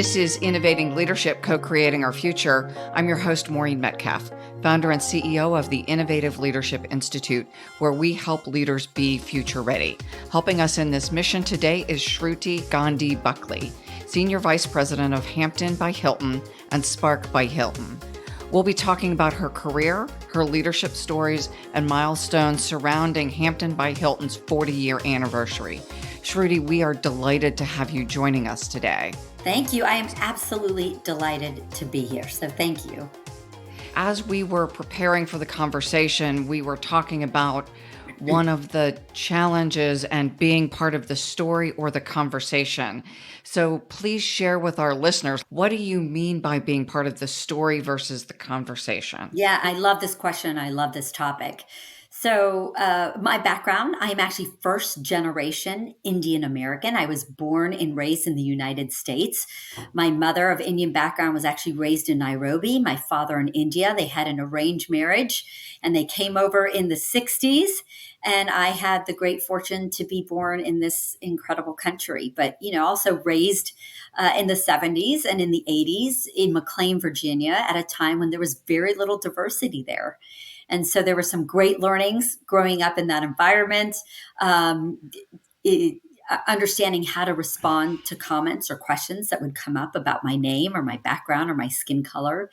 This is Innovating Leadership, Co-Creating Our Future. I'm your host, Maureen Metcalf, founder and CEO of the Innovative Leadership Institute, where we help leaders be future ready. Helping us in this mission today is Shruti Gandhi Buckley, Senior Vice President of Hampton by Hilton and Spark by Hilton. We'll be talking about her career, her leadership stories, and milestones surrounding Hampton by Hilton's 40-year anniversary. Shruti, we are delighted to have you joining us today. Thank you. I am absolutely delighted to be here. So thank you. As we were preparing for the conversation, we were talking about one of the challenges and being part of the story or the conversation. So please share with our listeners, what do you mean by being part of the story versus the conversation? Yeah, I love this question. I love this topic. So my background, I'm actually first generation Indian American. I was born and raised in the United States. My mother of Indian background was actually raised in Nairobi. My father in India. They had an arranged marriage and they came over in the 60s. And I had the great fortune to be born in this incredible country, but, also raised in the 70s and in the 80s in McLean, Virginia, at a time when there was very little diversity there. And so there were some great learnings growing up in that environment, understanding how to respond to comments or questions that would come up about my name or my background or my skin color.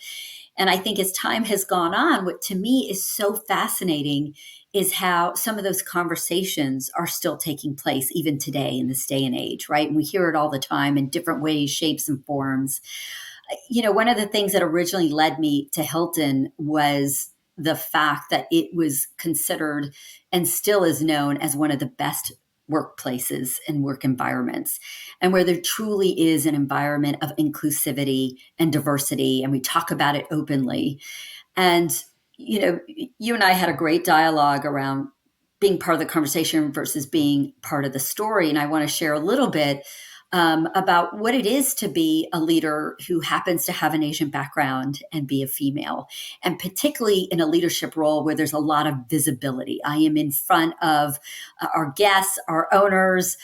And I think as time has gone on, what to me is so fascinating is how some of those conversations are still taking place even today in this day and age, right? And we hear it all the time in different ways, shapes, and forms. One of the things that originally led me to Hilton was the fact that it was considered and still is known as one of the best workplaces and work environments, and where there truly is an environment of inclusivity and diversity. And we talk about it openly. And, you and I had a great dialogue around being part of the conversation versus being part of the story. And I want to share a little bit about what it is to be a leader who happens to have an Asian background and be a female, and particularly in a leadership role where there's a lot of visibility. I am in front of our guests, our owners,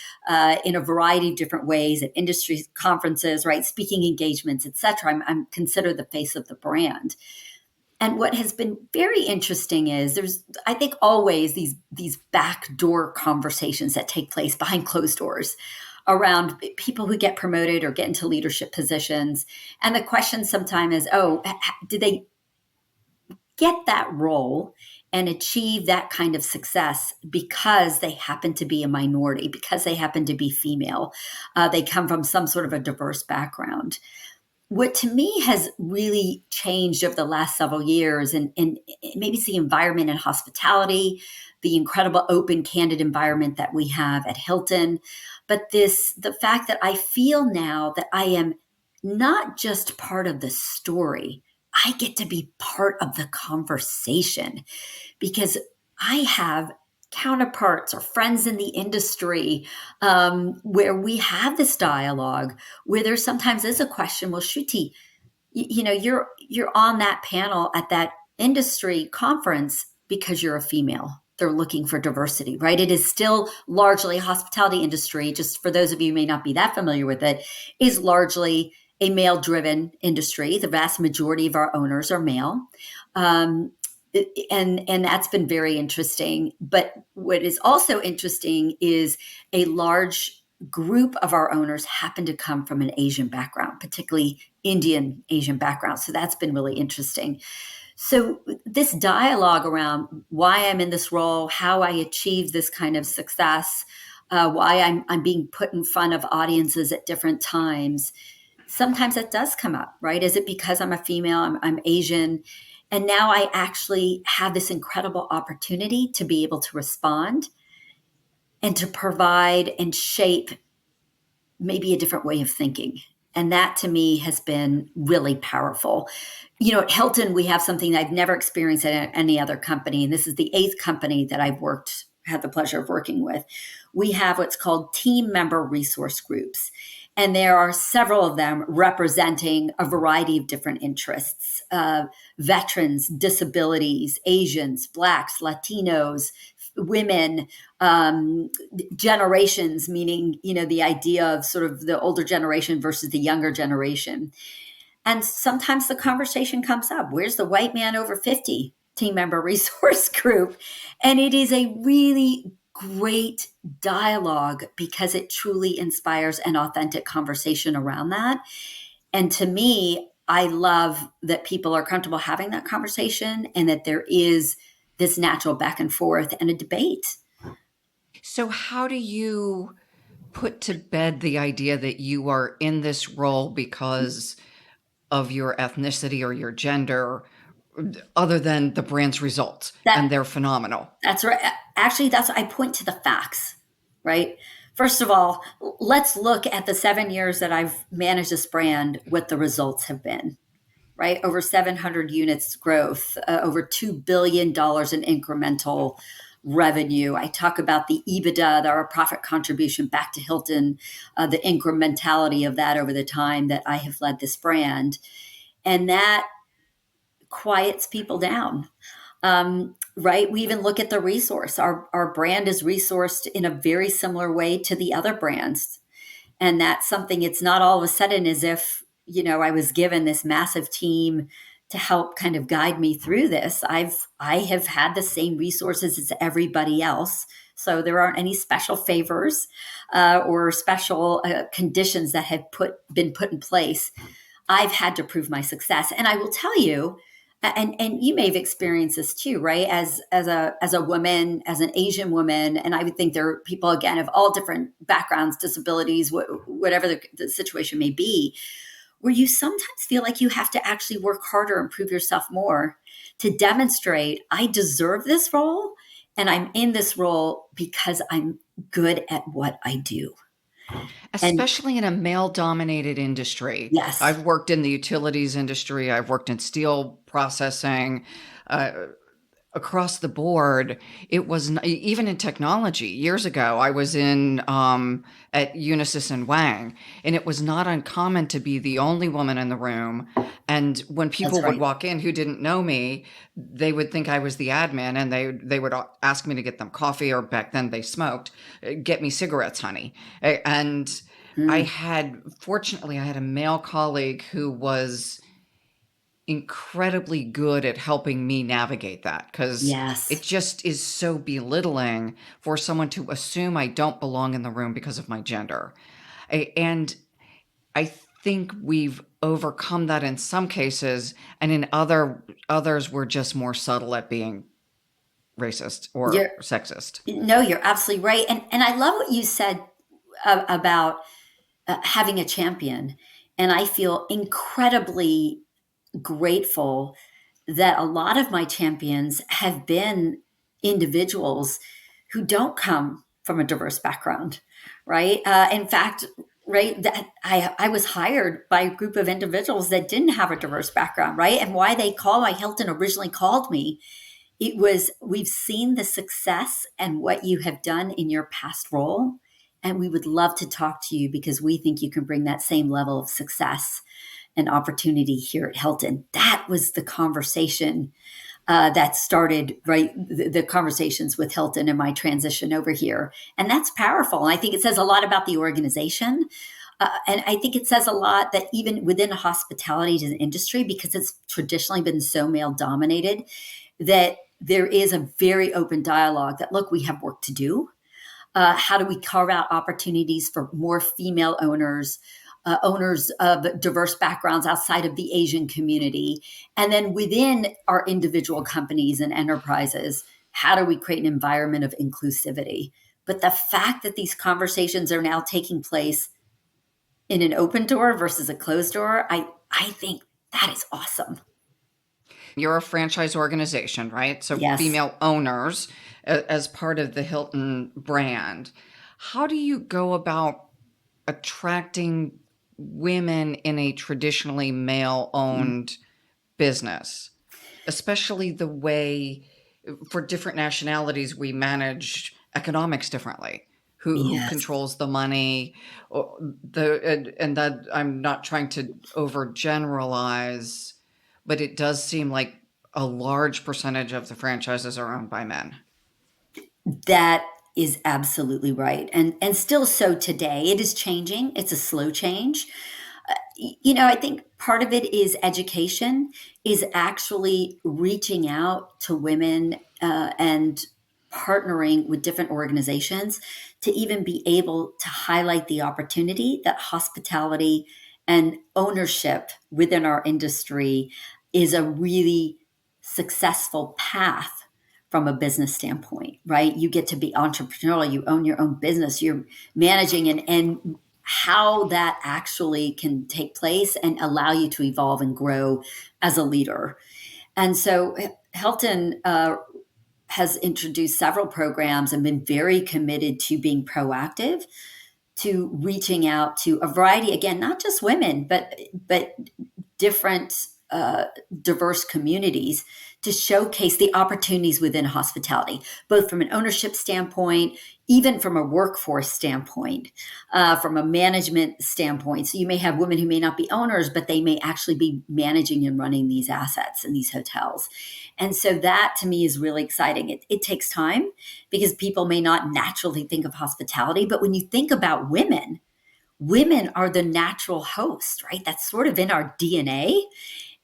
in a variety of different ways at industry conferences, right, speaking engagements, et cetera. I'm considered the face of the brand. And what has been very interesting is there's, I think, always these backdoor conversations that take place behind closed doors around people who get promoted or get into leadership positions. And the question sometimes is, did they get that role and achieve that kind of success because they happen to be a minority, because they happen to be female? They come from some sort of a diverse background. What to me has really changed over the last several years, and maybe it's the environment in hospitality, the incredible open, candid environment that we have at Hilton, but the fact that I feel now that I am not just part of the story, I get to be part of the conversation, because I have counterparts or friends in the industry where we have this dialogue where there sometimes is a question, well, Shruti, you're on that panel at that industry conference because you're a female. They're looking for diversity, right? It is still largely hospitality industry, just for those of you who may not be that familiar with it, is largely a male-driven industry. The vast majority of our owners are male. And that's been very interesting. But what is also interesting is a large group of our owners happen to come from an Asian background, particularly Indian Asian background. So that's been really interesting. So this dialogue around why I'm in this role, how I achieve this kind of success, why I'm being put in front of audiences at different times, sometimes it does come up, right? Is it because I'm a female, I'm Asian? And now I actually have this incredible opportunity to be able to respond and to provide and shape maybe a different way of thinking. And that to me has been really powerful. At Hilton, we have something that I've never experienced at any other company. And this is the 8th company that I've had the pleasure of working with. We have what's called team member resource groups. And there are several of them representing a variety of different interests: veterans, disabilities, Asians, Blacks, Latinos, women, generations, meaning, the idea of sort of the older generation versus the younger generation. And sometimes the conversation comes up: where's the white man over 50 team member resource group? And it is a really great dialogue because it truly inspires an authentic conversation around that. And to me, I love that people are comfortable having that conversation and that there is this natural back and forth and a debate. So, how do you put to bed the idea that you are in this role because of your ethnicity or your gender, other than the brand's results? And That they're phenomenal. That's right. Actually, I point to the facts, right? First of all, let's look at the 7 years that I've managed this brand, what the results have been, right? Over 700 units growth, over $2 billion in incremental revenue. I talk about the EBITDA, our profit contribution back to Hilton, the incrementality of that over the time that I have led this brand. And that quiets people down. Right? We even look at the resource. Our brand is resourced in a very similar way to the other brands. And that's something, it's not all of a sudden as if, I was given this massive team to help kind of guide me through this. I have had the same resources as everybody else. So there aren't any special favors or special conditions that have been put in place. I've had to prove my success. And I will tell you, and you may have experienced this too, right? As a woman, as an Asian woman, and I would think there are people, again, of all different backgrounds, disabilities, whatever the situation may be, where you sometimes feel like you have to actually work harder and prove yourself more to demonstrate, I deserve this role, and I'm in this role because I'm good at what I do. And Especially in a male dominated industry. yes, I've worked in the utilities industry, I've worked in steel processing. Uh, Across the board, it was even in technology. Years ago, I was in at Unisys and Wang, and it was not uncommon to be the only woman in the room. And when that's people would right. walk in who didn't know me, they would think I was the admin, and they would ask me to get them coffee, or back then they smoked, get me cigarettes, honey. And Mm, fortunately, I had a male colleague who was incredibly good at helping me navigate that, because it yes. just is so belittling for someone to assume I don't belong in the room because of my gender. And I think we've overcome that in some cases, and in others we're just more subtle at being racist or You're sexist. No, you're absolutely right. And I love what you said about having a champion. And I feel incredibly grateful that a lot of my champions have been individuals who don't come from a diverse background, right? In fact, right, that I was hired by a group of individuals that didn't have a diverse background, right? And why why Hilton originally called me, it was, we've seen the success and what you have done in your past role, and we would love to talk to you because we think you can bring that same level of success and opportunity here at Hilton. That was the conversation that started, right, the conversations with Hilton and my transition over here. And that's powerful. And I think it says a lot about the organization. And I think it says a lot that even within hospitality as an industry, because it's traditionally been so male dominated, that there is a very open dialogue that, look, we have work to do. How do we carve out opportunities for more female owners, owners of diverse backgrounds outside of the Asian community? And then within our individual companies and enterprises, how do we create an environment of inclusivity? But the fact that these conversations are now taking place in an open door versus a closed door, I think that is awesome. You're a franchise organization, right? So Yes. female owners as part of the Hilton brand. How do you go about attracting women in a traditionally male Mm. owned business, especially the way for different nationalities we manage economics differently? who Yes. controls the money, and that I'm not trying to overgeneralize, but it does seem like a large percentage of the franchises are owned by men. That is absolutely right. And still so today. It is changing. It's a slow change. I think part of it is education, is actually reaching out to women and partnering with different organizations to even be able to highlight the opportunity that hospitality and ownership within our industry is a really successful path from a business standpoint, right? You get to be entrepreneurial, you own your own business, you're managing and how that actually can take place and allow you to evolve and grow as a leader. And so Hilton has introduced several programs and been very committed to being proactive, to reaching out to a variety, again, not just women, but different diverse communities, to showcase the opportunities within hospitality, both from an ownership standpoint, even from a workforce standpoint, from a management standpoint. So you may have women who may not be owners, but they may actually be managing and running these assets in these hotels. And so that to me is really exciting. It takes time because people may not naturally think of hospitality. But when you think about women, women are the natural host, right? That's sort of in our DNA.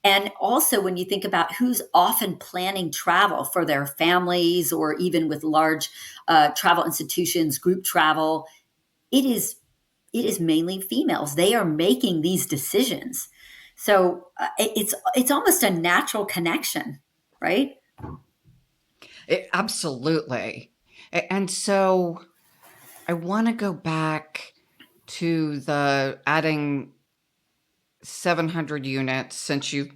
And also, when you think about who's often planning travel for their families or even with large travel institutions, group travel, it is mainly females. They are making these decisions, so it's almost a natural connection, right? Absolutely. And so I want to go back to the adding 700 units since you've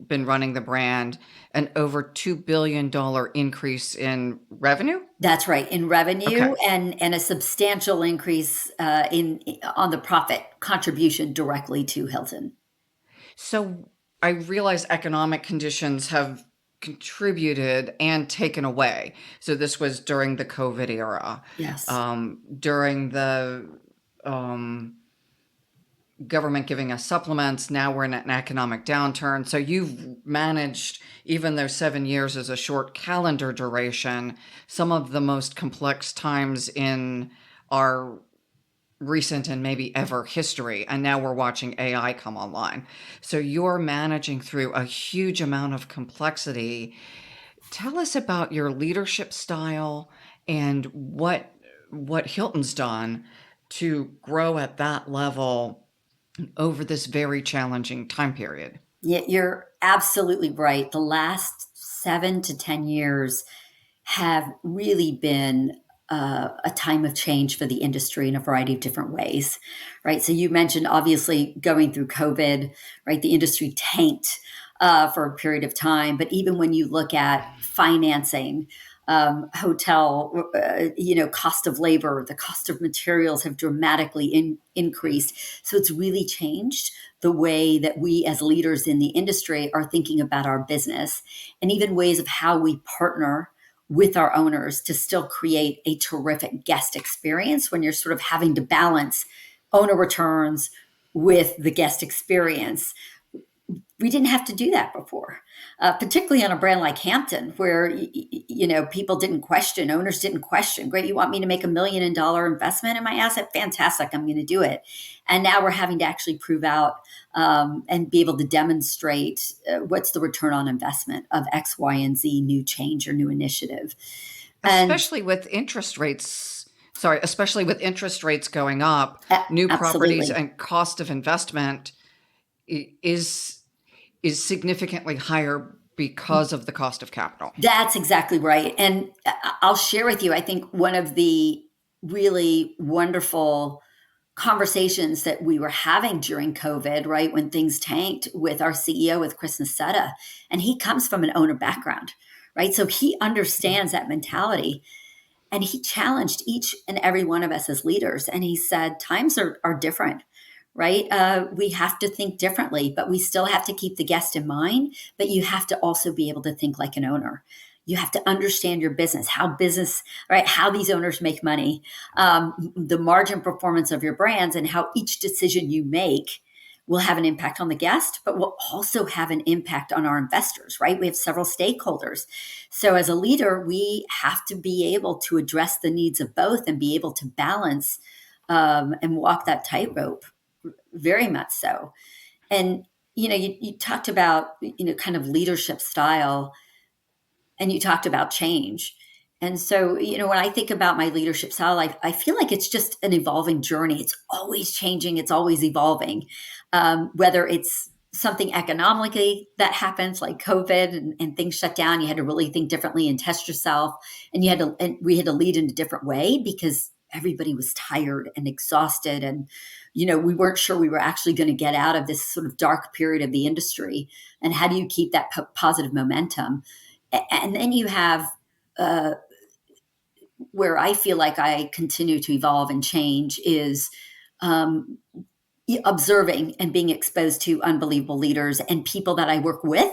been running the brand, an over $2 billion increase in revenue. That's right, in Okay. revenue and a substantial increase in on the profit contribution directly to Hilton. So I realize economic conditions have contributed and taken away. So this was during the COVID era, Yes. during the um, government giving us supplements. Now we're in an economic downturn. So you've managed, even though 7 years is a short calendar duration, some of the most complex times in our recent and maybe ever history. And now we're watching AI come online. So you're managing through a huge amount of complexity. Tell us about your leadership style and what Hilton's done to grow at that level over this very challenging time period. Yeah, you're absolutely right. The last 7 to 10 years have really been a time of change for the industry in a variety of different ways, right? So you mentioned obviously going through COVID, right? The industry tanked for a period of time, but even when you look at financing, hotel, cost of labor, the cost of materials have dramatically increased. So it's really changed the way that we as leaders in the industry are thinking about our business and even ways of how we partner with our owners to still create a terrific guest experience when you're sort of having to balance owner returns with the guest experience. We didn't have to do that before, particularly on a brand like Hampton, where people didn't question, owners didn't question. Great, you want me to make $1 million investment in my asset? Fantastic, I'm going to do it. And now we're having to actually prove out and be able to demonstrate what's the return on investment of X, Y, and Z new change or new initiative. And Especially with interest rates, sorry, especially with interest rates going up, new properties absolutely. and cost of investment is significantly higher because of the cost of capital. That's exactly right. And I'll share with you, I think one of the really wonderful conversations that we were having during COVID, right, when things tanked with our CEO, with Chris Nassetta, and he comes from an owner background, right? So he understands that mentality. And he challenged each and every one of us as leaders. And he said, times are different, right? We have to think differently, but we still have to keep the guest in mind. But you have to also be able to think like an owner. You have to understand your business, right? How these owners make money, the margin performance of your brands, and how each decision you make will have an impact on the guest, but will also have an impact on our investors, right? We have several stakeholders. So as a leader, we have to be able to address the needs of both and be able to balance and walk that tightrope, very much so. And you talked about kind of leadership style, and you talked about change. And so, when I think about my leadership style, I feel like it's just an evolving journey. It's always changing, it's always evolving. Whether it's something economically that happens, like COVID, and things shut down, you had to really think differently and test yourself. And we had to lead in a different way because everybody was tired and exhausted. And, we weren't sure we were actually going to get out of this sort of dark period of the industry. And how do you keep that positive momentum? And then you have where I feel like I continue to evolve and change is um, observing and being exposed to unbelievable leaders and people that I work with.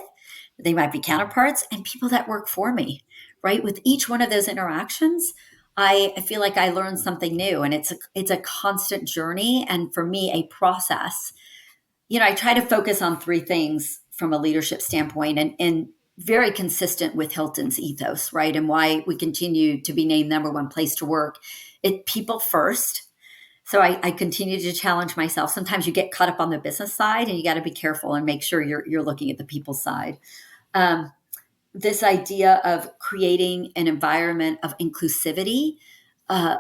They might be counterparts and people that work for me, right? With each one of those interactions, I feel like I learn something new, and it's a constant journey, and for me, a process. I try to focus on three things from a leadership standpoint, and very consistent with Hilton's ethos, right? And why we continue to be named number one place to work. It people first. So I continue to challenge myself. Sometimes you get caught up on the business side, and you got to be careful and make sure you're looking at the people side. Um, this idea of creating an environment of inclusivity, uh,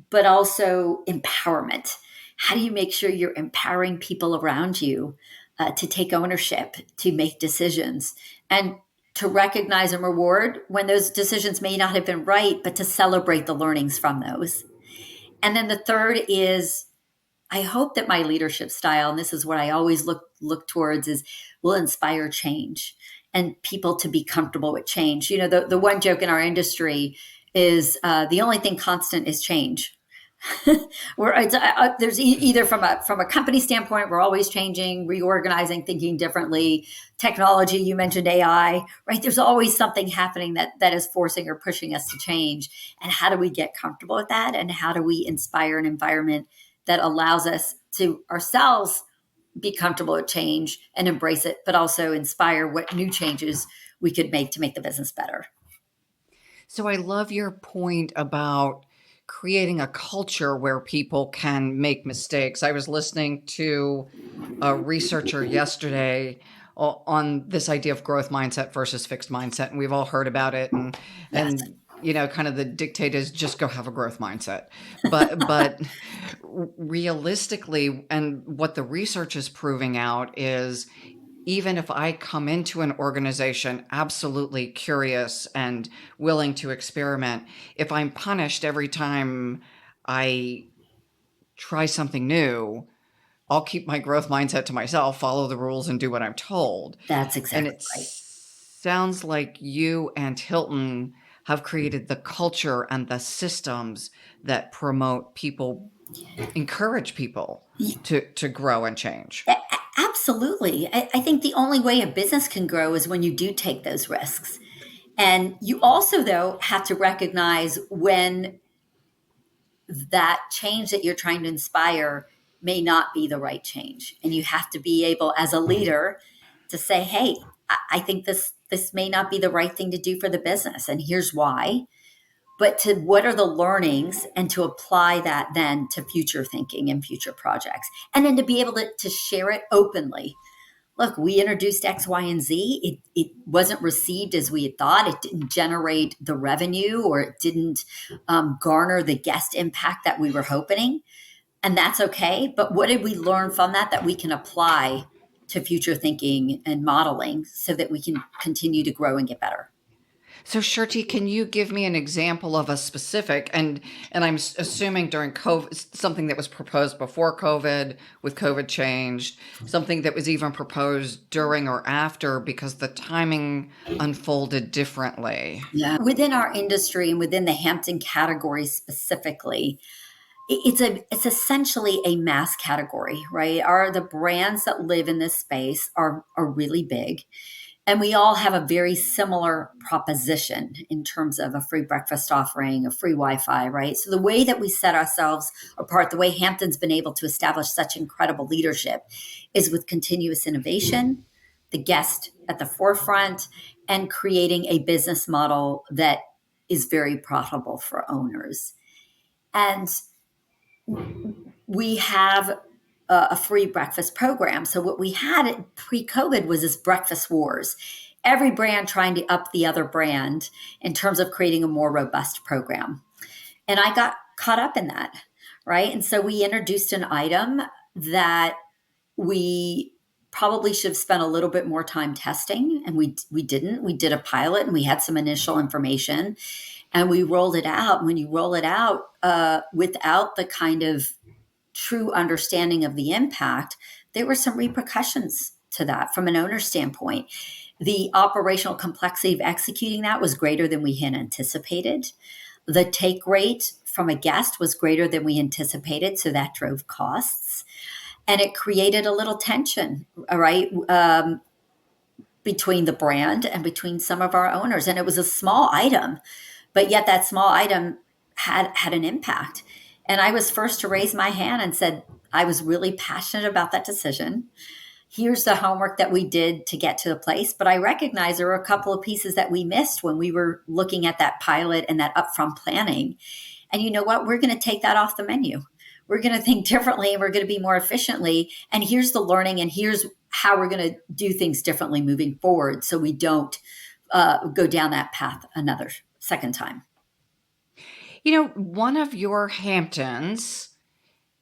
but also empowerment. How do you make sure you're empowering people around you to take ownership, to make decisions, and to recognize and reward when those decisions may not have been right, but to celebrate the learnings from those? And then the third is, I hope that my leadership style, and this is what I always look towards, is will inspire change and people to be comfortable with change. The one joke in our industry is the only thing constant is change. Where there's either from a company standpoint, we're always changing, reorganizing, thinking differently. Technology, you mentioned AI, right? There's always something happening that is forcing or pushing us to change. And how do we get comfortable with that? And how do we inspire an environment that allows us to ourselves be comfortable with change and embrace it, but also inspire what new changes we could make to make the business better? So I love your point about creating a culture where people can make mistakes. I was listening to a researcher yesterday on this idea of growth mindset versus fixed mindset, and we've all heard about it. And Yes. kind of the dictate is just go have a growth mindset. But realistically, and what the research is proving out is even if I come into an organization absolutely curious and willing to experiment, if I'm punished every time I try something new, I'll keep my growth mindset to myself, follow the rules, and do what I'm told. That's And exactly it right. sounds like you and Hilton have created the culture and the systems that promote people, encourage people to grow and change. Absolutely. I think the only way a business can grow is when you do take those risks. And you also, though, have to recognize when that change that you're trying to inspire may not be the right change. And you have to be able, as a leader, to say, hey, I think this may not be the right thing to do for the business. And here's why. But to what are the learnings, and to apply that then to future thinking and future projects. And then to be able to share it openly. Look, we introduced X, Y, and Z. It wasn't received as we had thought. It didn't generate the revenue, or it didn't garner the guest impact that we were hoping. And that's okay. But what did we learn from that we can apply to future thinking and modeling so that we can continue to grow and get better? So, Shruti, can you give me an example of a specific, and I'm assuming during COVID, something that was proposed before COVID, with COVID changed, something that was even proposed during or after because the timing unfolded differently. Yeah. Within our industry and within the Hampton category specifically, it's essentially a mass category, right? Are the brands that live in this space are really big. And we all have a very similar proposition in terms of a free breakfast offering, a free Wi-Fi, right? So the way that we set ourselves apart, the way Hampton's been able to establish such incredible leadership is with continuous innovation, the guest at the forefront, and creating a business model that is very profitable for owners. And we have a free breakfast program. So what we had pre-COVID was this breakfast wars. Every brand trying to up the other brand in terms of creating a more robust program. And I got caught up in that, right? And so we introduced an item that we probably should have spent a little bit more time testing, and we didn't. We did a pilot and we had some initial information and we rolled it out. When you roll it out without the kind of true understanding of the impact, there were some repercussions to that from an owner standpoint. The operational complexity of executing that was greater than we had anticipated. The take rate from a guest was greater than we anticipated, so that drove costs. And it created a little tension, all right, between the brand and between some of our owners. And it was a small item, but yet that small item had an impact. And I was first to raise my hand and said, I was really passionate about that decision. Here's the homework that we did to get to the place. But I recognize there were a couple of pieces that we missed when we were looking at that pilot and that upfront planning. And you know what? We're going to take that off the menu. We're going to think differently and we're going to be more efficiently. And here's the learning and here's how we're going to do things differently moving forward so we don't go down that path another second time. You know, one of your Hamptons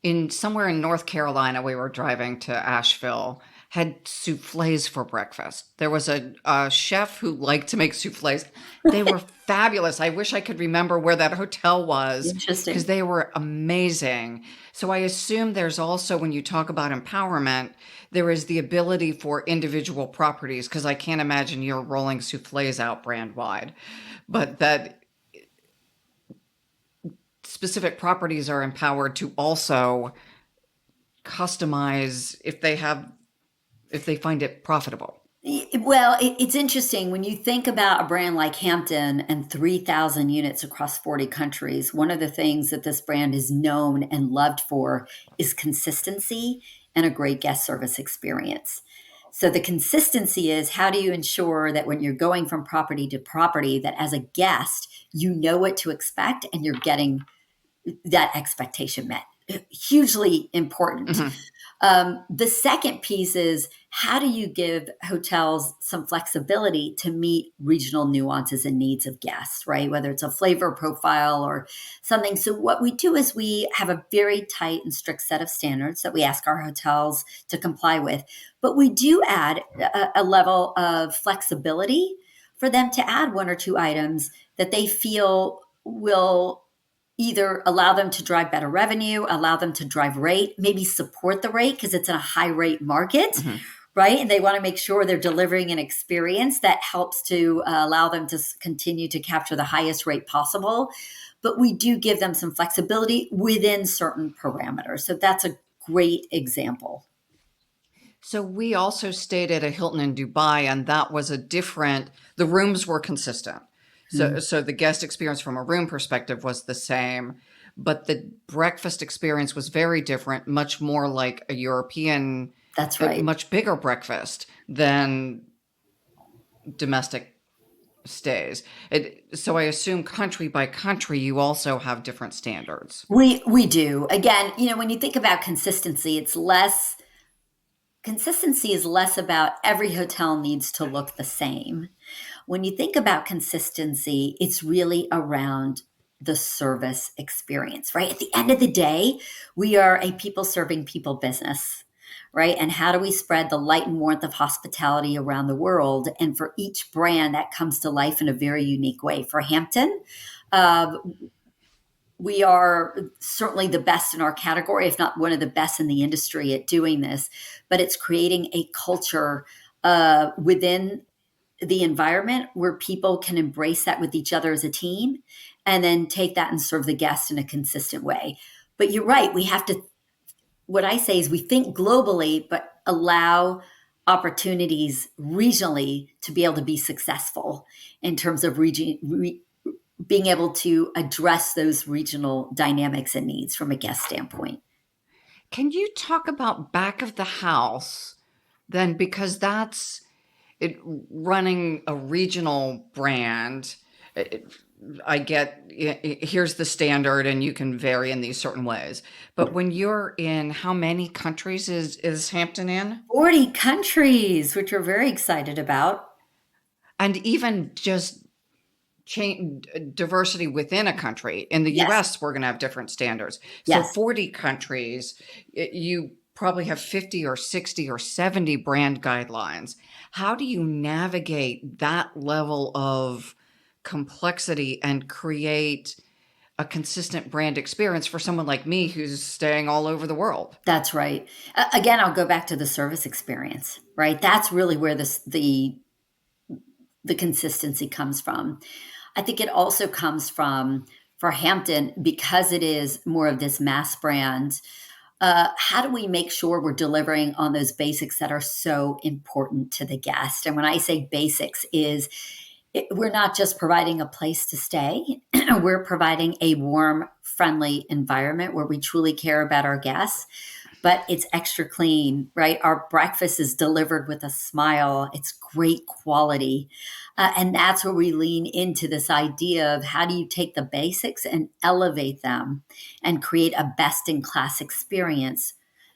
in somewhere in North Carolina, we were driving to Asheville, had souffles for breakfast. There was a chef who liked to make souffles. They were fabulous. I wish I could remember where that hotel was Interesting. because they were amazing. So I assume there's also, when you talk about empowerment, there is the ability for individual properties, because I can't imagine you're rolling souffles out brand wide, but that specific properties are empowered to also customize if they find it profitable. Well, it's interesting when you think about a brand like Hampton and 3,000 units across 40 countries. One of the things that this brand is known and loved for is consistency and a great guest service experience. So the consistency is, how do you ensure that when you're going from property to property, that as a guest, you know what to expect and you're getting that expectation met? Hugely important. Mm-hmm. The second piece is, how do you give hotels some flexibility to meet regional nuances and needs of guests, right? Whether it's a flavor profile or something. So what we do is we have a very tight and strict set of standards that we ask our hotels to comply with, but we do add a level of flexibility for them to add one or two items that they feel will either allow them to drive better revenue, allow them to drive rate, maybe support the rate because it's in a high rate market, mm-hmm. right? And they want to make sure they're delivering an experience that helps to allow them to continue to capture the highest rate possible. But we do give them some flexibility within certain parameters. So that's a great example. So we also stayed at a Hilton in Dubai, and that was the rooms were consistent. So the guest experience from a room perspective was the same, but the breakfast experience was very different, much more like a European, that's right, much bigger breakfast than domestic stays. So I assume country by country, you also have different standards. We do. Again, when you think about consistency, consistency is less about every hotel needs to look the same. When you think about consistency, it's really around the service experience, right? At the end of the day, we are a people serving people business, right? And how do we spread the light and warmth of hospitality around the world? And for each brand, that comes to life in a very unique way. For Hampton, we are certainly the best in our category, if not one of the best in the industry at doing this, but it's creating a culture within the environment where people can embrace that with each other as a team and then take that and serve the guest in a consistent way. But you're right. What I say is we think globally, but allow opportunities regionally to be able to be successful in terms of being able to address those regional dynamics and needs from a guest standpoint. Can you talk about back of the house then? Because that's it, running a regional brand. It, I get here's the standard, and you can vary in these certain ways. But when you're in, how many countries is Hampton in? 40 countries, which we're very excited about. And even just change diversity within a country. In the Yes, US, we're going to have different standards. So yes. 40 countries, you probably have 50 or 60 or 70 brand guidelines. How do you navigate that level of complexity and create a consistent brand experience for someone like me who's staying all over the world? That's right. Again, I'll go back to the service experience, right? That's really where the consistency comes from. I think it also comes from for Hampton because it is more of this mass brand. How do we make sure we're delivering on those basics that are so important to the guest? And when I say basics, we're not just providing a place to stay; we're providing a warm, friendly environment where we truly care about our guests, but it's extra clean, right? Our breakfast is delivered with a smile. It's great quality. And that's where we lean into this idea of how do you take the basics and elevate them and create a best in class experience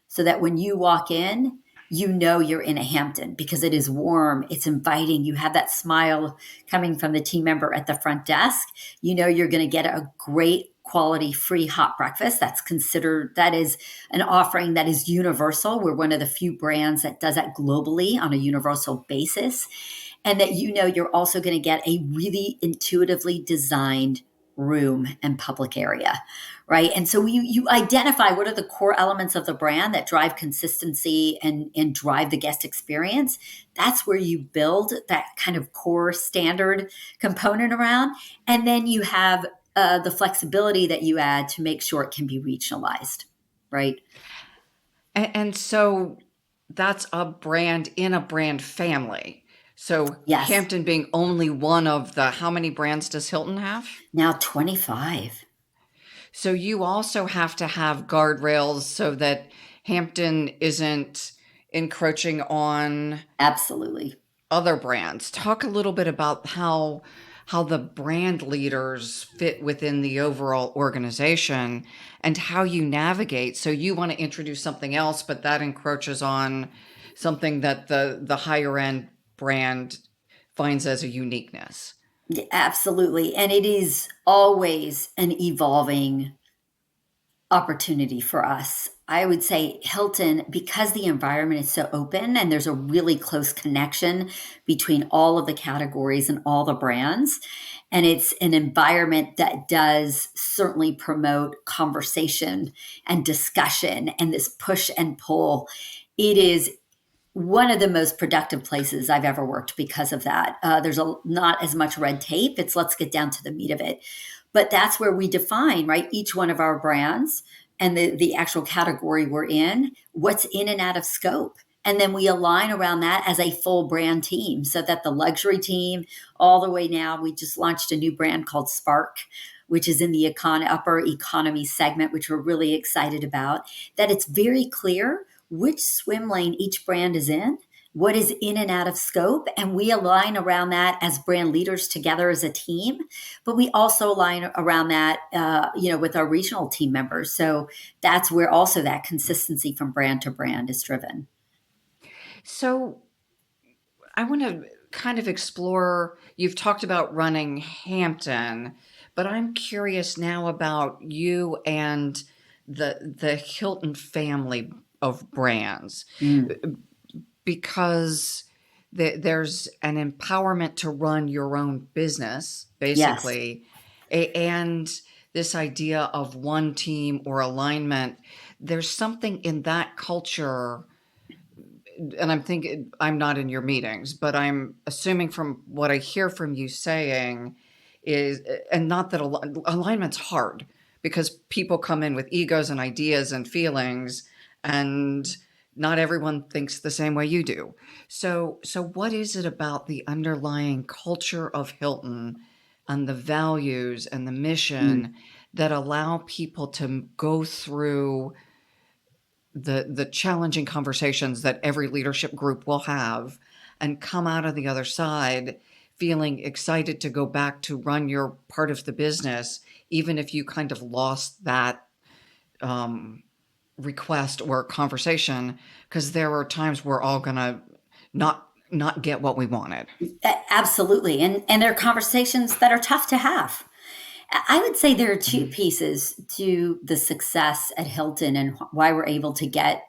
so that when you walk in, you know you're in a Hampton because it is warm, it's inviting. You have that smile coming from the team member at the front desk. You know you're going to get a great quality free hot breakfast. That is an offering that is universal. We're one of the few brands that does that globally on a universal basis. And that you know you're also going to get a really intuitively designed room and public area, right? And so you identify what are the core elements of the brand that drive consistency and drive the guest experience. That's where you build that kind of core standard component around. And then you have the flexibility that you add to make sure it can be regionalized, right? And so that's a brand in a brand family. So Yes. Hampton being only one of the, how many brands does Hilton have? Now 25. So you also have to have guardrails so that Hampton isn't encroaching on Absolutely. other brands. Talk a little bit about how the brand leaders fit within the overall organization and how you navigate. So you want to introduce something else, but that encroaches on something that the higher end brand finds as a uniqueness. Yeah, absolutely. And it is always an evolving opportunity for us. I would say Hilton, because the environment is so open and there's a really close connection between all of the categories and all the brands. And it's an environment that does certainly promote conversation and discussion and this push and pull. It is one of the most productive places I've ever worked because of that. Not as much red tape. It's let's get down to the meat of it. But that's where we define, right, each one of our brands and the actual category we're in, what's in and out of scope. And then we align around that as a full brand team so that the luxury team, all the way now, we just launched a new brand called Spark, which is in the upper economy segment, which we're really excited about, that it's very clear which swim lane each brand is in, what is in and out of scope, and we align around that as brand leaders together as a team. But we also align around that, with our regional team members. So that's where also that consistency from brand to brand is driven. So I want to kind of explore, you've talked about running Hampton, but I'm curious now about you and the Hilton family of brands. Mm. Because there's an empowerment to run your own business, Yes. basically, and this idea of one team or alignment. There's something in that culture, and I'm thinking, I'm not in your meetings, but I'm assuming from what I hear from you saying is, and not that alignment's hard because people come in with egos and ideas and feelings, and not everyone thinks the same way you do. So what is it about the underlying culture of Hilton and the values and the mission that allow people to go through the challenging conversations that every leadership group will have and come out of the other side feeling excited to go back to run your part of the business, even if you kind of lost that request or conversation, because there are times we're all gonna not get what we wanted. Absolutely. And there are conversations that are tough to have. I would say there are two pieces to the success at Hilton and why we're able to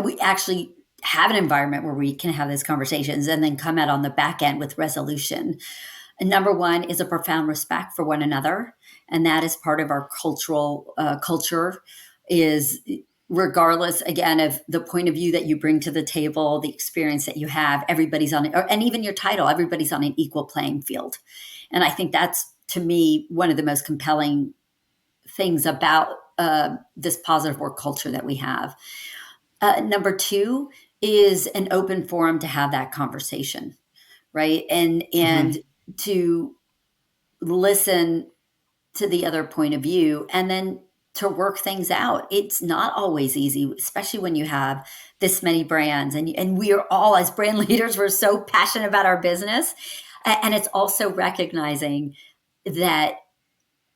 we actually have an environment where we can have these conversations and then come out on the back end with resolution. And number one is a profound respect for one another. And that is part of our cultural culture is regardless again of the point of view that you bring to the table, the experience that you have, everybody's on it, and even your title, everybody's on an equal playing field. And I think that's, to me, one of the most compelling things about this positive work culture that we have. Number two is an open forum to have that conversation, right? And to listen to the other point of view and then to work things out. It's not always easy, especially when you have this many brands and we are all, as brand leaders, we're so passionate about our business. And it's also recognizing that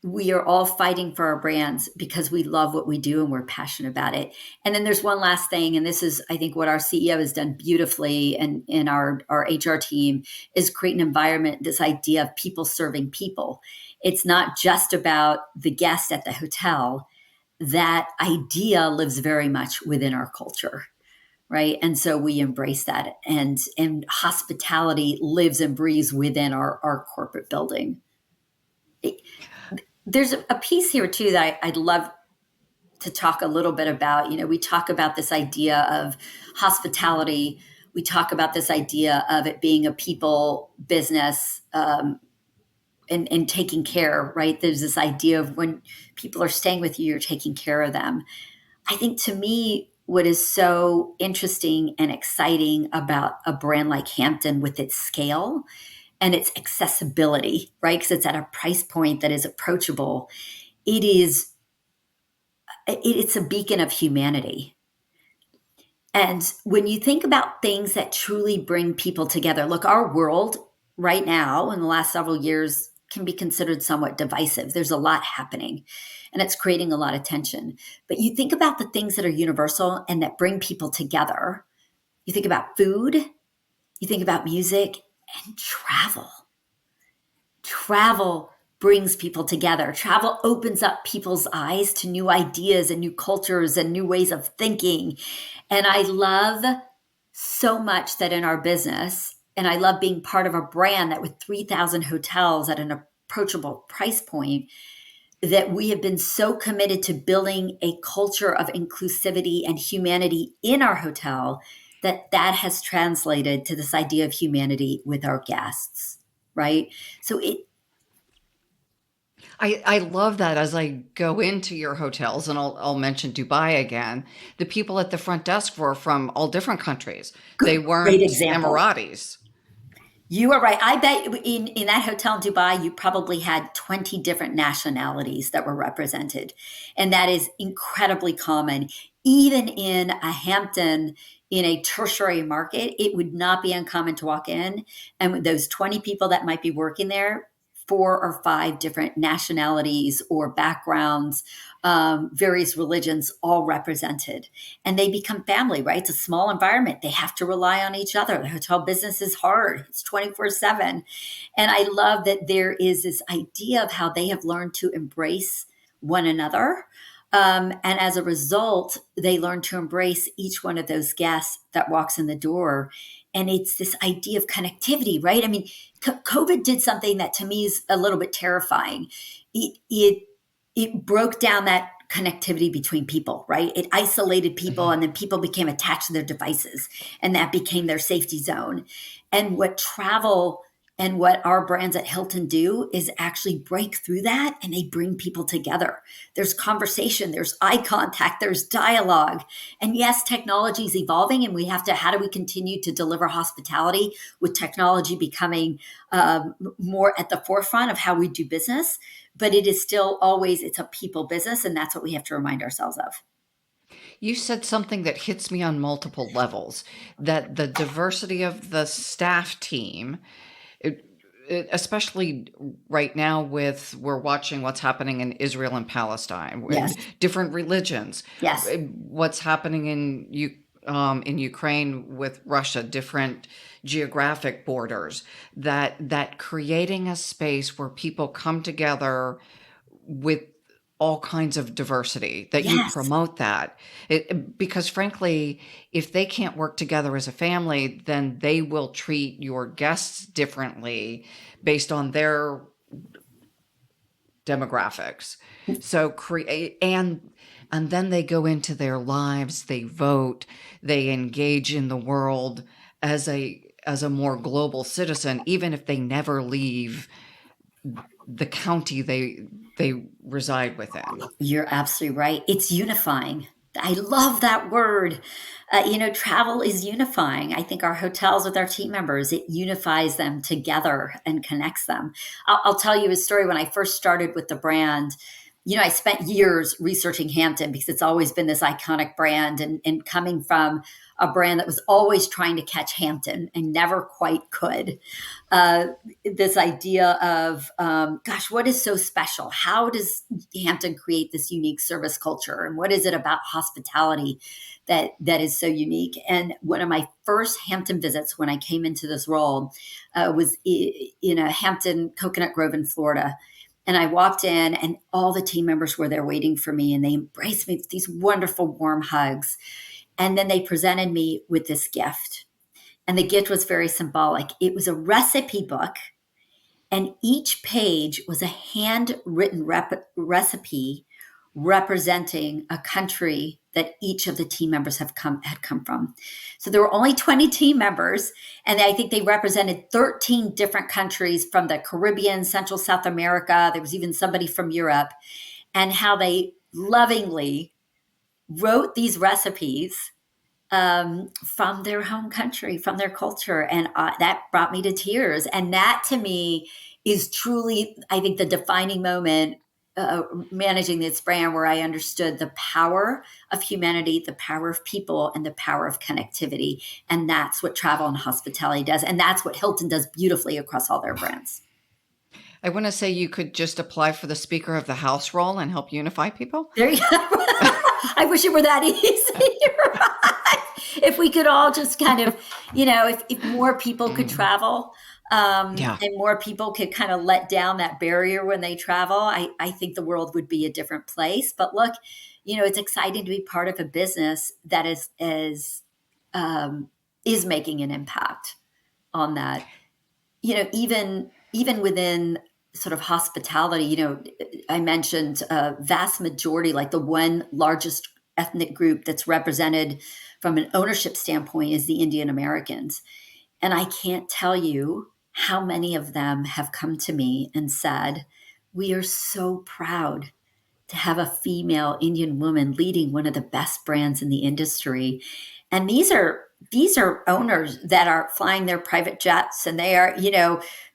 we are all fighting for our brands because we love what we do and we're passionate about it. And then there's one last thing, and this is, I think, what our CEO has done beautifully and in our HR team is create an environment, this idea of people serving people. It's not just about the guest at the hotel. That idea lives very much within our culture, right? And so we embrace that. And hospitality lives and breathes within our corporate building. There's a piece here too that I'd love to talk a little bit about. You know, we talk about this idea of hospitality. We talk about this idea of it being a people business and taking care, right? There's this idea of when people are staying with you, you're taking care of them. I think to me, what is so interesting and exciting about a brand like Hampton with its scale and its accessibility, right? Because it's at a price point that is approachable. It's a beacon of humanity. And when you think about things that truly bring people together, look, our world right now in the last several years can be considered somewhat divisive. There's a lot happening and it's creating a lot of tension. But you think about the things that are universal and that bring people together. You think about food, you think about music and travel. Travel brings people together. Travel opens up people's eyes to new ideas and new cultures and new ways of thinking. And I love so much that in our business, and I love being part of a brand that with 3,000 hotels at an approachable price point, that we have been so committed to building a culture of inclusivity and humanity in our hotel that has translated to this idea of humanity with our guests, right? So I love that. As I go into your hotels, and I'll mention Dubai again, the people at the front desk were from all different countries. They great weren't example. Emiratis. You are right. I bet in that hotel in Dubai, you probably had 20 different nationalities that were represented. And that is incredibly common. Even in a Hampton, in a tertiary market, it would not be uncommon to walk in. And with those 20 people that might be working there, 4 or 5 different nationalities or backgrounds, various religions all represented. And they become family, right? It's a small environment. They have to rely on each other. The hotel business is hard, it's 24/7. And I love that there is this idea of how they have learned to embrace one another. And as a result, they learn to embrace each one of those guests that walks in the door. And it's this idea of connectivity, right? I mean, COVID did something that to me is a little bit terrifying. It broke down that connectivity between people, right? It isolated people and then people became attached to their devices and that became their safety zone. And what travel And what our brands at Hilton do is actually break through that, and they bring people together. There's conversation, there's eye contact, there's dialogue. And yes, technology is evolving, and we have to, how do we continue to deliver hospitality with technology becoming more at the forefront of how we do business? But it is still always, it's a people business, and that's what we have to remind ourselves of. You said something that hits me on multiple levels, that the diversity of the staff team, it, especially right now with we're watching what's happening in Israel and Palestine with Yes. different religions, Yes. what's happening in Ukraine with Russia, different geographic borders, that creating a space where people come together with all kinds of diversity, that you Yes. promote that. Because frankly, if they can't work together as a family, then they will treat your guests differently based on their demographics. So create, and then they go into their lives, they vote, they engage in the world as a more global citizen, even if they never leave the county they reside within. You're absolutely right. It's unifying. I love that word. Travel is unifying. I think our hotels with our team members, it unifies them together and connects them. I'll tell you a story. When I first started with the brand, I spent years researching Hampton because it's always been this iconic brand, and coming from a brand that was always trying to catch Hampton and never quite could. This idea of, gosh, what is so special? How does Hampton create this unique service culture? And what is it about hospitality that is so unique? And one of my first Hampton visits when I came into this role was in a Hampton Coconut Grove in Florida. And I walked in, and all the team members were there waiting for me, and they embraced me with these wonderful warm hugs. And then they presented me with this gift. And the gift was very symbolic. It was a recipe book, and each page was a handwritten recipe representing a country that each of the team members had come from. So there were only 20 team members, and I think they represented 13 different countries from the Caribbean, Central South America. There was even somebody from Europe, and how they lovingly wrote these recipes from their home country, from their culture. And that brought me to tears. And that to me is truly, I think, the defining moment managing this brand, where I understood the power of humanity, the power of people, and the power of connectivity. And that's what travel and hospitality does. And that's what Hilton does beautifully across all their brands. I want to say you could just apply for the Speaker of the House role and help unify people. There you go. I wish it were that easy. Right? If we could all just kind of, if more people could travel, and more people could kind of let down that barrier when they travel, I think the world would be a different place. But look, it's exciting to be part of a business that is making an impact on that. Even within sort of hospitality, I mentioned vast majority, like the one largest ethnic group that's represented from an ownership standpoint is the Indian Americans. And I can't tell you how many of them have come to me and said, we are so proud to have a female Indian woman leading one of the best brands in the industry. And these are owners that are flying their private jets, and they are,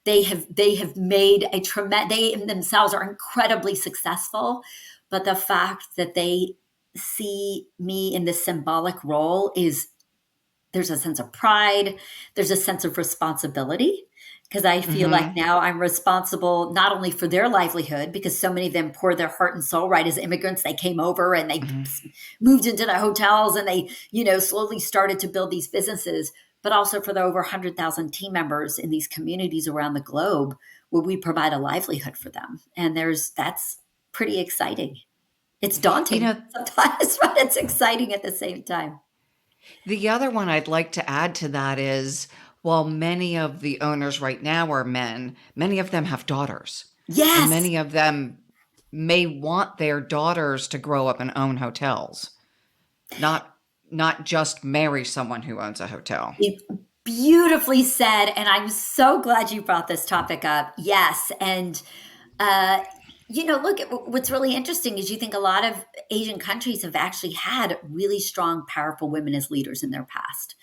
they have made a tremendous, they themselves are incredibly successful. But the fact that they see me in this symbolic role there's a sense of pride, there's a sense of responsibility, because I feel like now I'm responsible not only for their livelihood, because so many of them pour their heart and soul, right? As immigrants, they came over and they moved into the hotels, and they, slowly started to build these businesses, but also for the over 100,000 team members in these communities around the globe, where we provide a livelihood for them. And that's pretty exciting. It's daunting sometimes, but it's exciting at the same time. The other one I'd like to add to that is, while many of the owners right now are men, many of them have daughters. Yes. And many of them may want their daughters to grow up and own hotels, not just marry someone who owns a hotel. Beautifully said. And I'm so glad you brought this topic up. Yes. And, uh, look, what's really interesting is you think a lot of Asian countries have actually had really strong, powerful women as leaders in their past.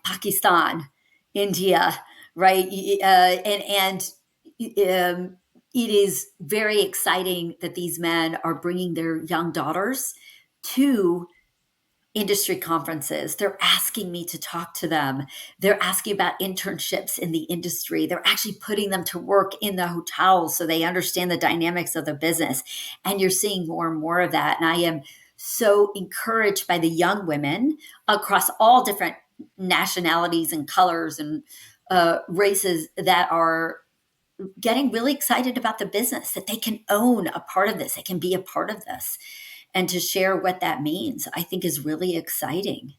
Pakistan, India, right? It is very exciting that these men are bringing their young daughters to industry conferences. They're asking me to talk to them. They're asking about internships in the industry. They're actually putting them to work in the hotels so they understand the dynamics of the business. And you're seeing more and more of that. And I am so encouraged by the young women across all different nationalities and colors and races that are getting really excited about the business, that they can own a part of this, they can be a part of this, and to share what that means, I think is really exciting.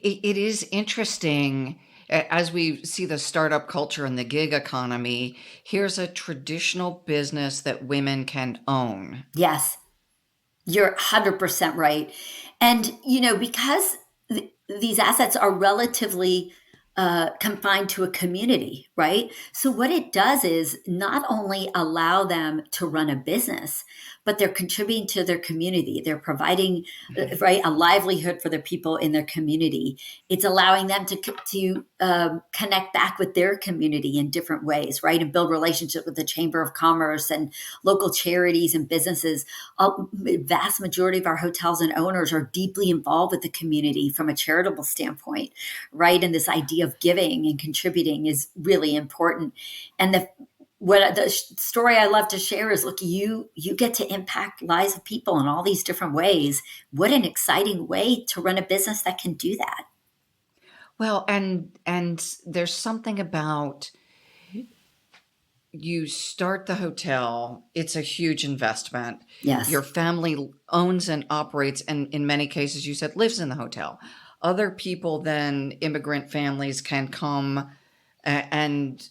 It is interesting as we see the startup culture and the gig economy. Here's a traditional business that women can own. Yes, you're 100% right. And, because these assets are relatively confined to a community, right? So, what it does is not only allow them to run a business, but they're contributing to their community. They're providing, Mhm. right, a livelihood for the people in their community. It's allowing them to connect back with their community in different ways, right, and build relationships with the Chamber of Commerce and local charities and businesses. Vast majority of our hotels and owners are deeply involved with the community from a charitable standpoint, right? And this idea of giving and contributing is really important. And the story I love to share is, look, you get to impact lives of people in all these different ways. What an exciting way to run a business that can do that. Well, and there's something about you start the hotel, it's a huge investment. Yes. Your family owns and operates, and in many cases, you said lives in the hotel. Other people, then immigrant families, can come and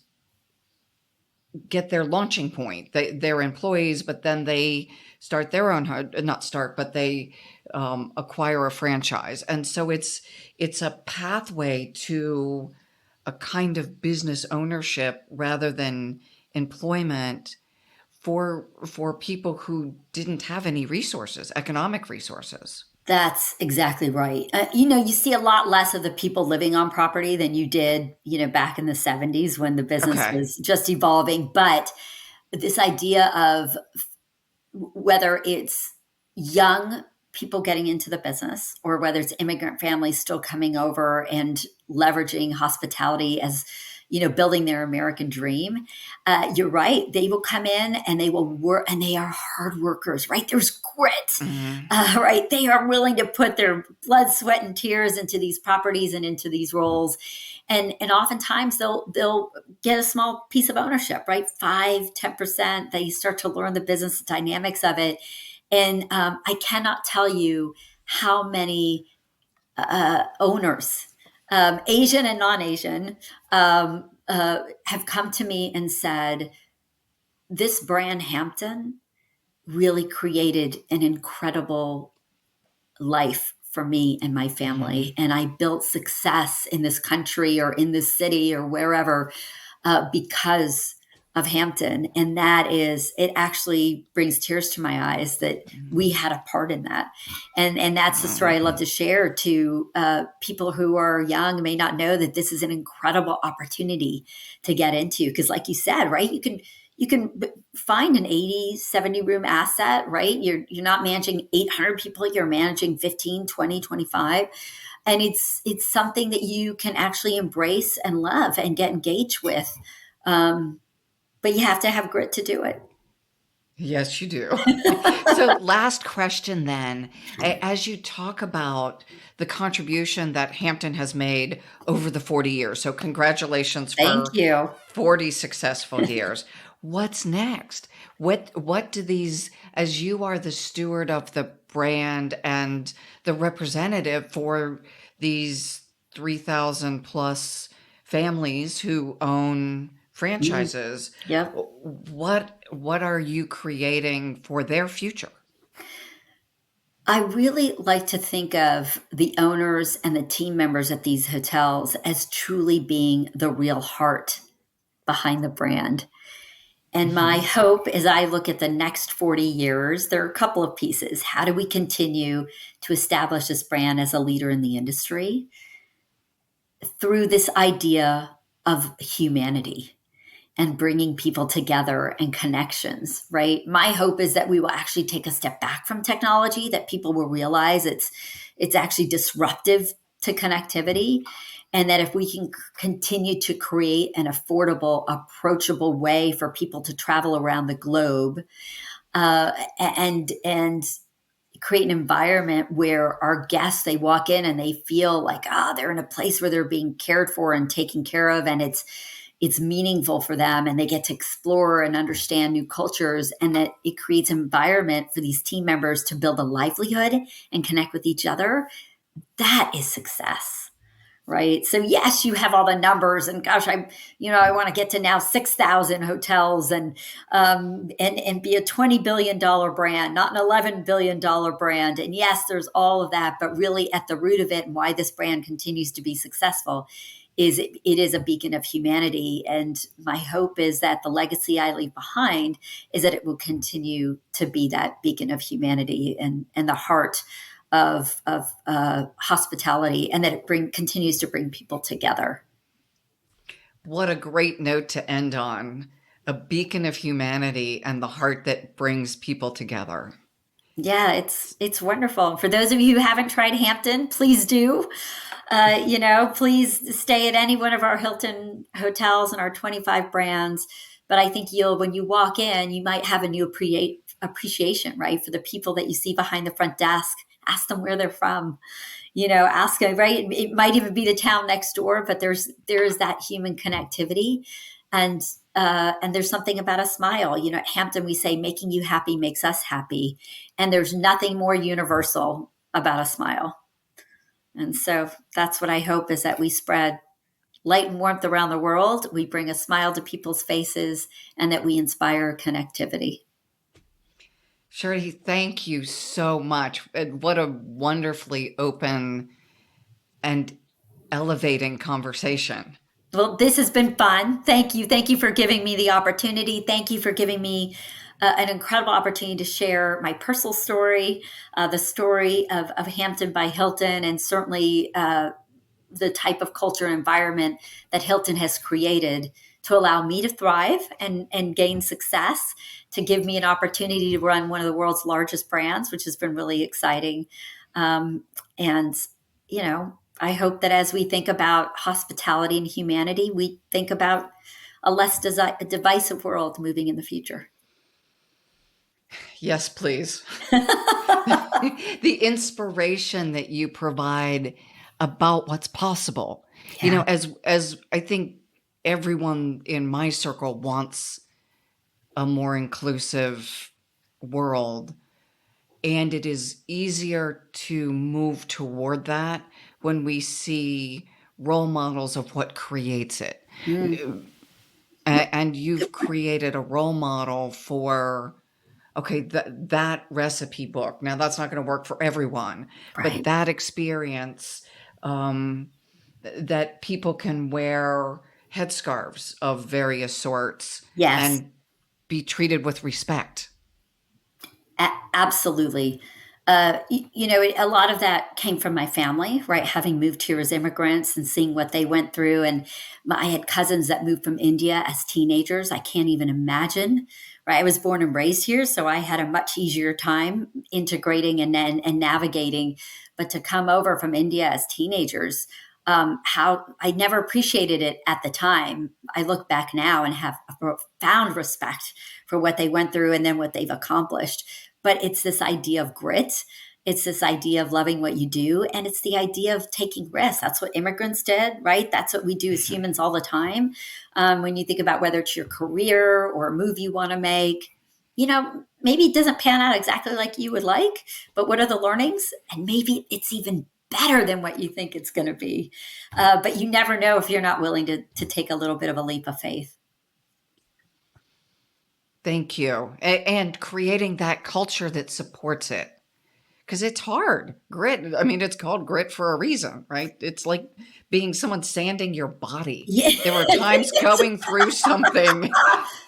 get their launching point. They're employees, but then they start their own, not start, but they acquire a franchise. And so it's a pathway to a kind of business ownership rather than employment for people who didn't have any resources, economic resources. That's exactly right. You see a lot less of the people living on property than you did, back in the 70s when the business Okay. was just evolving. But this idea of whether it's young people getting into the business or whether it's immigrant families still coming over and leveraging hospitality as building their American dream, you're right, they will come in and they will work, and they are hard workers, right? There's grit, Hmm. right? They are willing to put their blood, sweat, and tears into these properties and into these roles, and oftentimes they'll get a small piece of ownership, right? 5-10%. They start to learn the business dynamics of it. And I cannot tell you how many owners, Asian and non-Asian, have come to me and said, this brand Hampton really created an incredible life for me and my family. Hmm. And I built success in this country or in this city or wherever because of Hampton. And it actually brings tears to my eyes that we had a part in that. And that's the story I love to share to people who are young, may not know that this is an incredible opportunity to get into. Because like you said, right, you can find an 80, 70 room asset, right? You're not managing 800 people, you're managing 15, 20, 25. And it's something that you can actually embrace and love and get engaged with. Um, but you have to have grit to do it. Yes, you do. So, last question then. As you talk about the contribution that Hampton has made over the 40 years, so congratulations Thank for you. 40 successful years. What's next? What do these, as you are the steward of the brand and the representative for these 3,000 plus families who own Mm, franchises, yep. what are you creating for their future? I really like to think of the owners and the team members at these hotels as truly being the real heart behind the brand. And my Mhm. hope as I look at the next 40 years, there are a couple of pieces. How do we continue to establish this brand as a leader in the industry through this idea of humanity and bringing people together and connections, right? My hope is that we will actually take a step back from technology, that people will realize it's actually disruptive to connectivity, and that if we can continue to create an affordable, approachable way for people to travel around the globe, and create an environment where our guests, they walk in and they feel like they're in a place where they're being cared for and taken care of, and it's meaningful for them, and they get to explore and understand new cultures, and that it creates an environment for these team members to build a livelihood and connect with each other. That is success, right? So yes, you have all the numbers, and gosh, I want to get to now 6,000 hotels, and be a $20 billion brand, not an $11 billion brand. And yes, there's all of that, but really at the root of it, and why this brand continues to be successful, is it is a beacon of humanity. And my hope is that the legacy I leave behind is that it will continue to be that beacon of humanity and the heart of hospitality, and that it continues to bring people together. What a great note to end on. A beacon of humanity and the heart that brings people together. Yeah, it's wonderful. For those of you who haven't tried Hampton, please do. Please stay at any one of our Hilton hotels and our 25 brands. But I think when you walk in, you might have a new appreciation, right, for the people that you see behind the front desk. Ask them where they're from. Ask them, right? It might even be the town next door, but there is that human connectivity, and there's something about a smile. At Hampton, we say making you happy makes us happy, and there's nothing more universal about a smile. And so that's what I hope, is that we spread light and warmth around the world. We bring a smile to people's faces, and that we inspire connectivity. Shruti, thank you so much. And what a wonderfully open and elevating conversation. Well, this has been fun. Thank you. Thank you for giving me the opportunity. Thank you for giving me an incredible opportunity to share my personal story, the story of Hampton by Hilton, and certainly the type of culture and environment that Hilton has created to allow me to thrive and gain success, to give me an opportunity to run one of the world's largest brands, which has been really exciting. And, I hope that as we think about hospitality and humanity, we think about a less divisive world moving in the future. Yes, please. The inspiration that you provide about what's possible. Yeah. As I think everyone in my circle wants a more inclusive world, and it is easier to move toward that when we see role models of what creates it. Mm, And you've created a role model for, okay, that recipe book. Now, that's not going to work for everyone, but right. that experience, that people can wear headscarves of various sorts Yes. and be treated with respect. Absolutely. A lot of that came from my family, right? Having moved here as immigrants and seeing what they went through. And I had cousins that moved from India as teenagers. I can't even imagine, right? I was born and raised here, so I had a much easier time integrating and navigating. But to come over from India as teenagers, how I never appreciated it at the time. I look back now and have a profound respect for what they went through and then what they've accomplished. But it's this idea of grit. It's this idea of loving what you do. And it's the idea of taking risks. That's what immigrants did, right? That's what we do as humans all the time. When you think about whether it's your career or a move you want to make, maybe it doesn't pan out exactly like you would like, but what are the learnings? And maybe it's even better than what you think it's going to be. But you never know if you're not willing to take a little bit of a leap of faith. Thank you. And creating that culture that supports it. because it's hard. Grit, I mean, it's called grit for a reason, right? It's like being someone sanding your body. Yeah, There are times going through something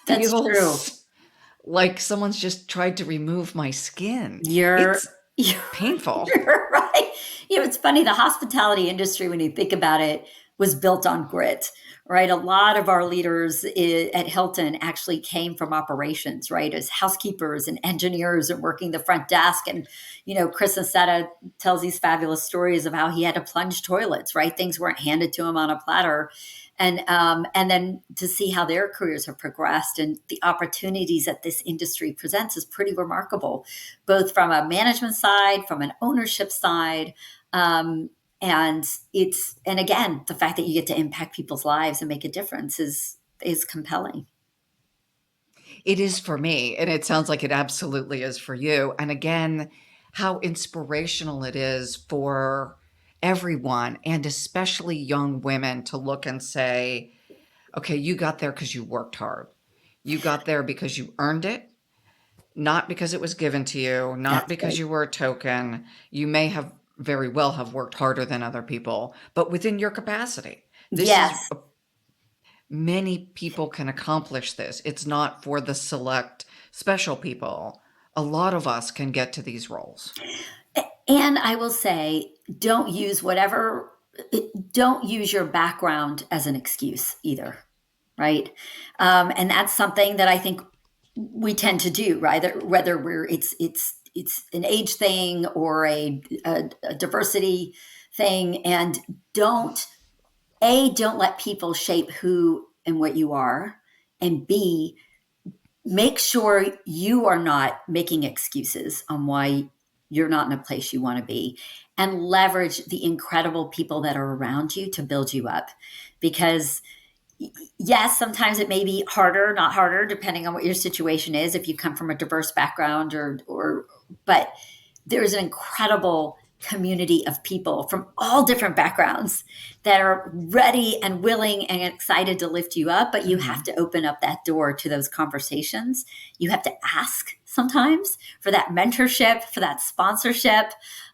that's true. feels like someone's just tried to remove my skin. You're, It's you're painful. you're right. It's funny. The hospitality industry, when you think about it, was built on grit, right? A lot of our leaders at Hilton actually came from operations, right? As housekeepers and engineers and working the front desk. And, Chris Nassetta tells these fabulous stories of how he had to plunge toilets, right? Things weren't handed to him on a platter. And then to see how their careers have progressed and the opportunities that this industry presents is pretty remarkable, both from a management side, from an ownership side. And again, the fact that you get to impact people's lives and make a difference is compelling. It is for me, and it sounds like it absolutely is for you. And again, how inspirational it is for everyone, and especially young women, to look and say, okay, you got there because you worked hard. You got there because you earned it, not because it was given to you, not That's because right. you were a token. You may have very well have worked harder than other people, but within your capacity. This is Yes. Many people can accomplish this. It's not for the select special people. A lot of us can get to these roles. And I will say, don't use your background as an excuse either, right? And that's something that I think we tend to do, right? Whether it's an age thing or a diversity thing, and don't don't let people shape who and what you are, and B, make sure you are not making excuses on why you're not in a place you want to be, and leverage the incredible people that are around you to build you up. Because yes, sometimes it may be harder, not harder, depending on what your situation is. If you come from a diverse background but there's an incredible community of people from all different backgrounds that are ready and willing and excited to lift you up. But you have Mhm. to open up that door to those conversations. You have to ask sometimes for that mentorship, for that sponsorship.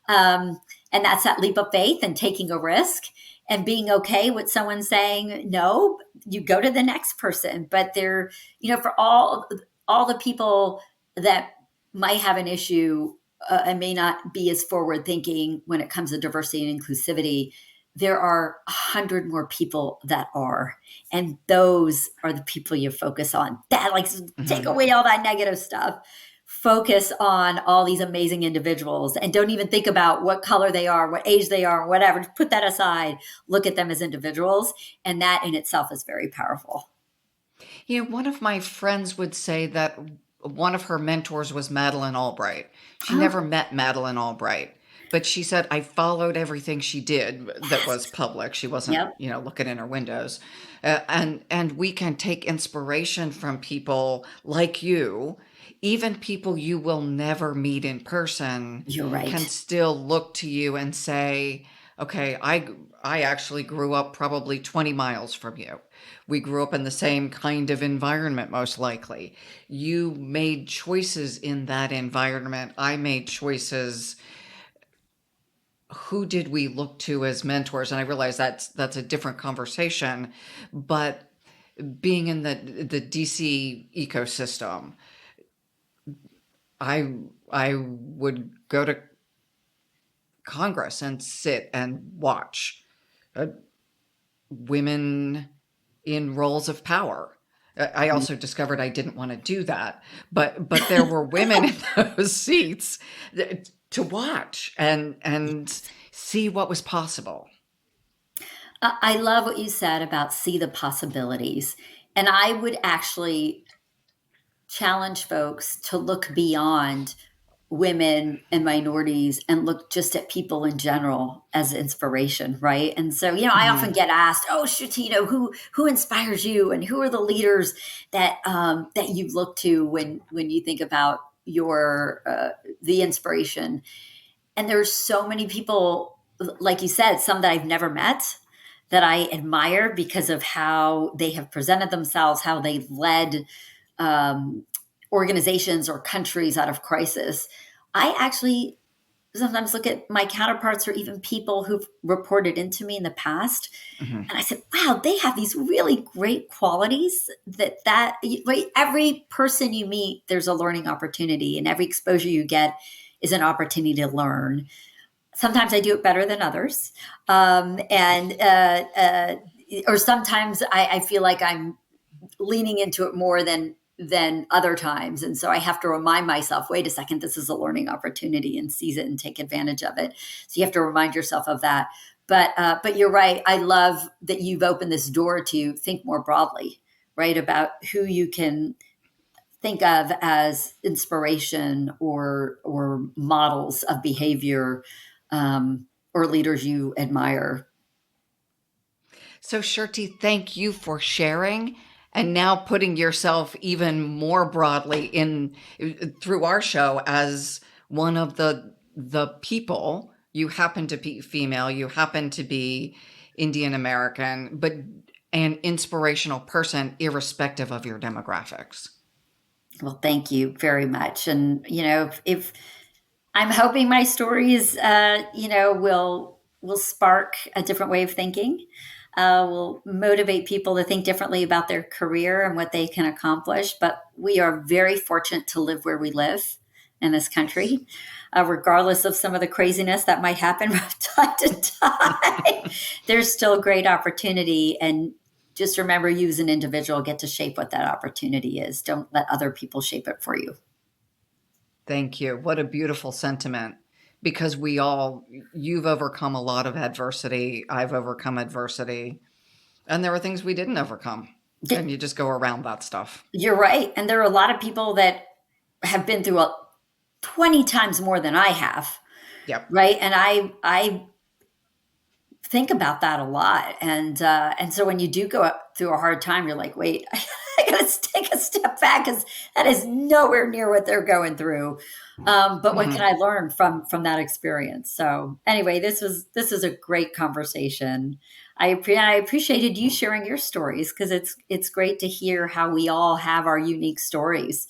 And that's that leap of faith and taking a risk and being okay with someone saying no. You go to the next person. But for all the people that might have an issue and may not be as forward thinking when it comes to diversity and inclusivity, there are 100 more people that are, and those are the people you focus on. That, like, take Mhm. away all that negative stuff. Focus on all these amazing individuals, and don't even think about what color they are, what age they are, whatever. Just put that aside. Look at them as individuals, and that in itself is very powerful. One of my friends would say that one of her mentors was Madeleine Albright. She Oh, never met Madeleine Albright, but she said, I followed everything she did that was yes. public. She wasn't, Yep. looking in her windows. And we can take inspiration from people like you. Even people you will never meet in person You're can right. still look to you and say, okay, I actually grew up probably 20 miles from you. We grew up in the same kind of environment, most likely. You made choices in that environment. I made choices. Who did we look to as mentors? And I realize that's a different conversation, but being in the DC ecosystem, I I would go to Congress and sit and watch uh, women in roles of power. I also discovered I didn't want to do that, but there were women in those seats to watch and see what was possible. I love what you said about see the possibilities. And I would actually challenge folks to look beyond women and minorities and look just at people in general as inspiration, right? And so, I often Mhm. get asked, "Oh, Shruti, who inspires you, and who are the leaders that you look to when you think about your the inspiration?" And there's so many people, like you said, some that I've never met that I admire because of how they have presented themselves, how they've led um, organizations or countries out of crisis. I actually sometimes look at my counterparts or even people who've reported into me in the past. Mhm. And I said, wow, they have these really great qualities right, every person you meet, there's a learning opportunity, and every exposure you get is an opportunity to learn. Sometimes I do it better than others. Or sometimes I feel like I'm leaning into it more than other times, and so I have to remind myself, wait a second, this is a learning opportunity, and seize it and take advantage of it. So you have to remind yourself of that. But you're right, I love that you've opened this door to think more broadly, right, about who you can think of as inspiration or models of behavior, or leaders you admire. So, Shruti, thank you for sharing and now putting yourself even more broadly in through our show as one of the people. You happen to be female, you happen to be Indian American, but an inspirational person irrespective of your demographics. Well, thank you very much. And if I'm hoping my stories, will spark a different way of thinking. Will motivate people to think differently about their career and what they can accomplish. But we are very fortunate to live where we live in this country, regardless of some of the craziness that might happen from time to time. There's still great opportunity, and just remember, you as an individual get to shape what that opportunity is. Don't let other people shape it for you. Thank you. What a beautiful sentiment. Because you've overcome a lot of adversity. I've overcome adversity. And there were things we didn't overcome. And you just go around that stuff. You're right. And there are a lot of people that have been through 20 times more than I have. Yep. Right. And I think about that a lot. And so when you do go up through a hard time, you're like, wait, I got to take a step back, because that is nowhere near what they're going through. But what can Mhm. I learn from that experience? So anyway, this is a great conversation. I appreciated you sharing your stories, because it's great to hear how we all have our unique stories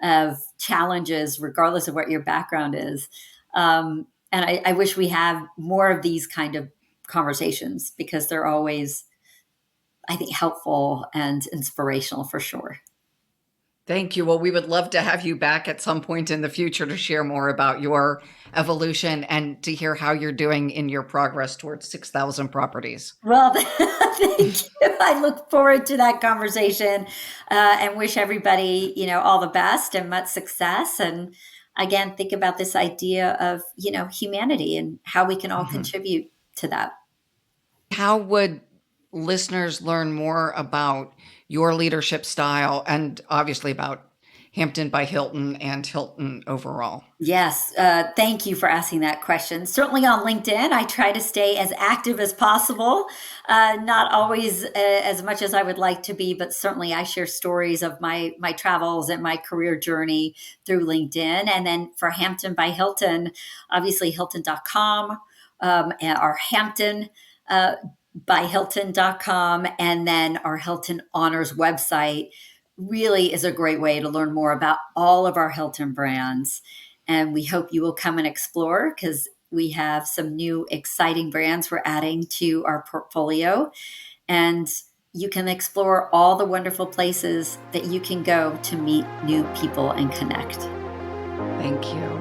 of challenges, regardless of what your background is. And I wish we have more of these kind of conversations, because they're always, I think, helpful and inspirational for sure. Thank you. Well, we would love to have you back at some point in the future to share more about your evolution and to hear how you're doing in your progress towards 6,000 properties. Well, thank you. I look forward to that conversation, and wish everybody, all the best and much success. And again, think about this idea of, humanity and how we can all Mhm. contribute to that. How would listeners learn more about your leadership style and obviously about Hampton by Hilton and Hilton overall? Yes, thank you for asking that question. Certainly on LinkedIn, I try to stay as active as possible. Not always as much as I would like to be, but certainly I share stories of my travels and my career journey through LinkedIn. And then for Hampton by Hilton, obviously Hilton.com, and our Hampton. By Hilton.com, and then our Hilton Honors website really is a great way to learn more about all of our Hilton brands. And we hope you will come and explore, because we have some new exciting brands we're adding to our portfolio. And you can explore all the wonderful places that you can go to meet new people and connect. Thank you.